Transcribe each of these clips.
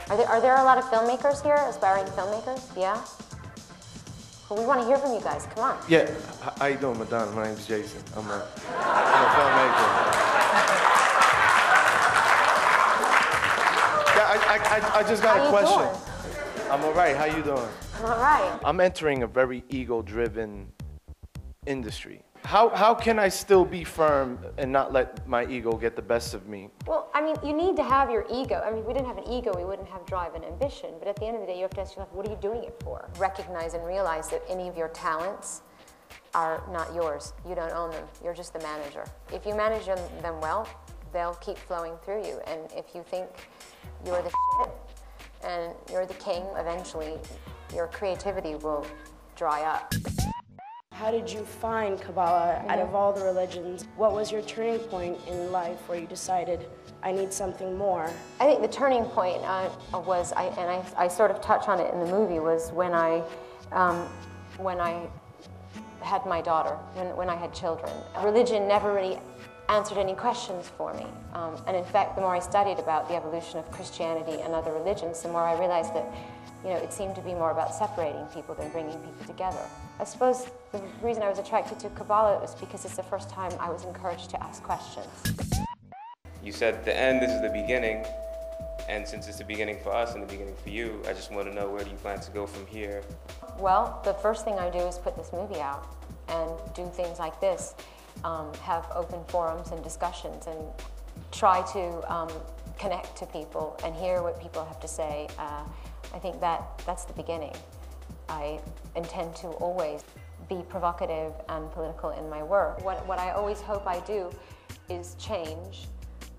Are there a lot of filmmakers here, aspiring filmmakers? Yeah? Well, we want to hear from you guys. Come on. Yeah. How you doing, Madonna? My name's Jason. I'm a filmmaker. Yeah, I just got a question. How you doing? I'm all right. How you doing? I'm all right. I'm entering a very ego-driven industry. How can I still be firm and not let my ego get the best of me? Well, I mean, you need to have your ego. I mean, if we didn't have an ego, we wouldn't have drive and ambition. But at the end of the day, you have to ask yourself, what are you doing it for? Recognize and realize that any of your talents are not yours. You don't own them. You're just the manager. If you manage them well, they'll keep flowing through you. And if you think you're the shit and you're the king, eventually your creativity will dry up. How did you find Kabbalah out of all the religions? What was your turning point in life where you decided, I need something more? I think the turning point was, I sort of touch on it in the movie, was when I had my daughter, when I had children. Religion never really answered any questions for me. And in fact, the more I studied about the evolution of Christianity and other religions, the more I realized that it seemed to be more about separating people than bringing people together. I suppose the reason I was attracted to Kabbalah was because it's the first time I was encouraged to ask questions. You said at the end, this is the beginning, and since it's the beginning for us and the beginning for you, I just want to know, where do you plan to go from here? Well, the first thing I do is put this movie out and do things like this, have open forums and discussions, and try to connect to people and hear what people have to say. I think that's the beginning. I intend to always be provocative and political in my work. What I always hope I do is change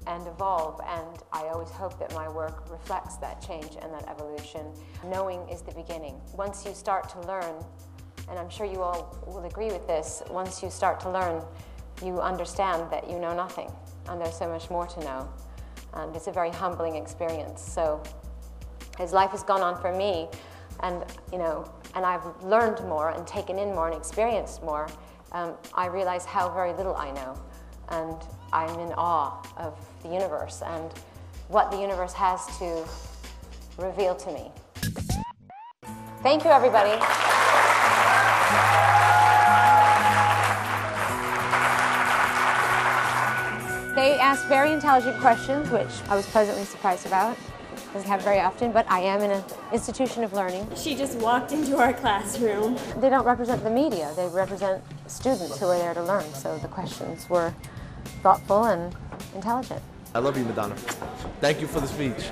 and evolve, and I always hope that my work reflects that change and that evolution. Knowing is the beginning. Once you start to learn, and I'm sure you all will agree with this, once you start to learn, you understand that you know nothing, and there's so much more to know. And it's a very humbling experience. So as life has gone on for me, and and I've learned more and taken in more and experienced more, I realize how very little I know, and I'm in awe of the universe and what the universe has to reveal to me. Thank you, everybody. They asked very intelligent questions, which I was pleasantly surprised about. Doesn't happen very often, but I am in an institution of learning. She just walked into our classroom. They don't represent the media, they represent students who are there to learn, so the questions were thoughtful and intelligent. I love you, Madonna. Thank you for the speech.